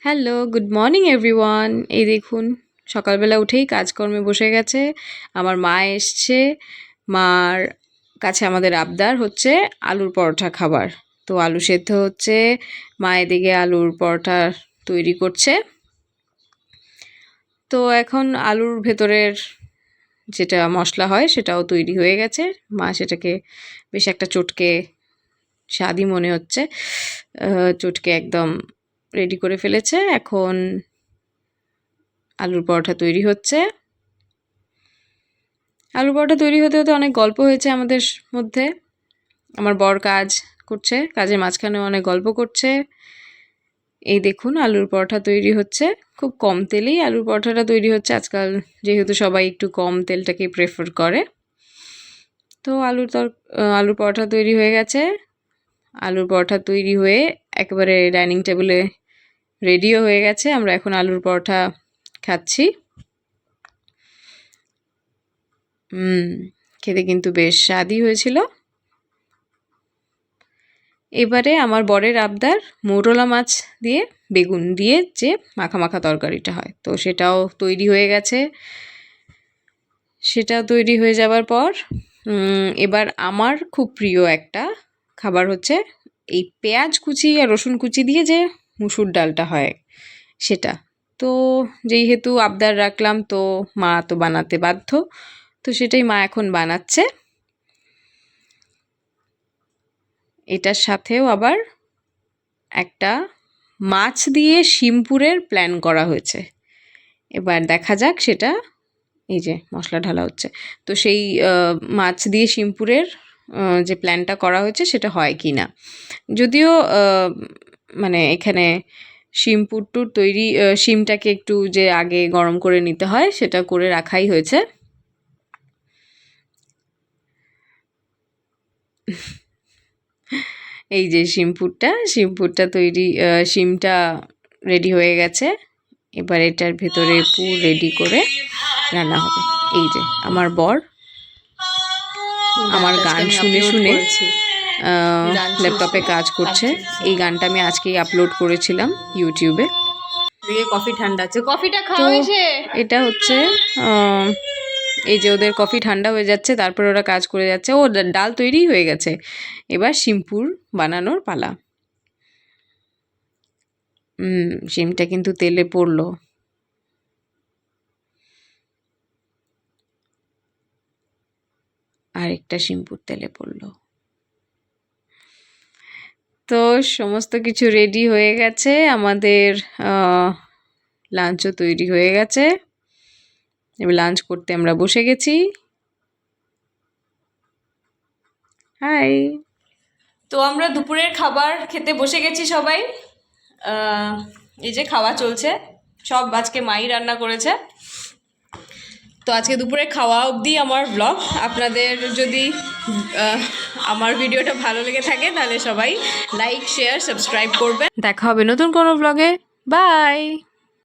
Hello, good morning everyone. এই দেখুন সকালবেলা উঠেই কাজকর্মে বসে গেছে। আমার মা এসছে। মার কাছে আমাদের আবদার হচ্ছে আলুর পরোটা খাবার। তো আলু সেদ্ধ হচ্ছে, মা এদিকে আলুর পরোটা তৈরি করছে। তো এখন আলুর ভেতরের যেটা মশলা হয় সেটাও তৈরি হয়ে গেছে। মা সেটাকে বেশ একটা চটকে স্বাদই মনে হচ্ছে, চটকে একদম রেডি করে ফেলেছে। এখন আলুর পরোটা তৈরি হচ্ছে। আলুর পরোটা তৈরি হতে হতে অনেক গল্প হয়েছে আমাদের মধ্যে। আমার বর কাজ করছে, কাজের মাঝখানে অনেক গল্প করছে। এই দেখুন আলুর পরোটা তৈরি হচ্ছে, খুব কম তেলেই আলুর পরোটাটা তৈরি হচ্ছে আজকাল, যেহেতু সবাই একটু কম তেলটাকে প্রেফার করে। তো আলুর পরোটা তৈরি হয়ে গেছে। আলুর পরোটা তৈরি হয়ে একেবারে ডাইনিং টেবিলে রেডিও হয়ে গেছে। আমরা এখন আলুর পরোটা খাচ্ছি। খেতে কিন্তু বেশ স্বাদই হয়েছিল। এবারে আমার বরের আবদার মৌরলা মাছ দিয়ে বেগুন দিয়ে যে মাখা মাখা তরকারিটা হয়, তো সেটাও তৈরি হয়ে গেছে। সেটা তৈরি হয়ে যাবার পর এবার আমার খুব প্রিয় একটা খাবার হচ্ছে এই পেঁয়াজ কুচি আর রসুন কুচি দিয়ে যে মুসুর ডালটা হয় সেটা। তো যেহেতু আবদার রাখলাম, তো মা তো বানাতে বাধ্য, তো সেটাই মা এখন বানাচ্ছে। এটার সাথেও আবার একটা মাছ দিয়ে শিমপুরের প্ল্যান করা হয়েছে। এবার দেখা যাক সেটা। এই যে মশলা ঢালা হচ্ছে, তো সেই মাছ দিয়ে শিমপুরের যে প্ল্যানটা করা হয়েছে সেটা হয় কি না। যদিও মানে এখানে শিমপুরটুর তৈরি, শিমটাকে একটু যে আগে গরম করে নিতে হয় সেটা করে রাখাই হয়েছে। এই যে শিমপুরটা তৈরি, শিমটা রেডি হয়ে গেছে। এবার এটার ভেতরে পুর রেডি করে রান্না হবে। এই যে আমার বর আমার গান শুনে শুনে ল্যাপটপে কাজ করছে। এই গানটা আমি আজকেই আপলোড করেছিলাম ইউটিউবে। কফি ঠান্ডা আছে, কফিটা খাও এসে। এটা হচ্ছে এই যে ওদের কফি ঠান্ডা হয়ে যাচ্ছে, তারপরে ওরা কাজ করে যাচ্ছে। ও ডাল তৈরি হয়ে গেছে, এবার শিমপুর বানানোর পালা। শিমটা কিন্তু তেলে পড়লো। আরেকটা শিমপুর তেলে পড়লো। তো সমস্ত কিছু রেডি হয়ে গেছে, আমাদের লাঞ্চও তৈরি হয়ে গেছে। এবার লাঞ্চ করতে আমরা বসে গেছি। হাই। তো আমরা দুপুরের খাবার খেতে বসে গেছি সবাই। এই যে খাওয়া চলছে, সব আজকে মাই রান্না করেছে। তো আজকে দুপুরে খাওয়া অবধি আমার ব্লগ। আপনাদের যদি আমার ভিডিওটা ভালো লেগে থাকে তাহলে সবাই লাইক, শেয়ার, সাবস্ক্রাইব করবেন। দেখা হবে নতুন কোনো ব্লগে। বাই।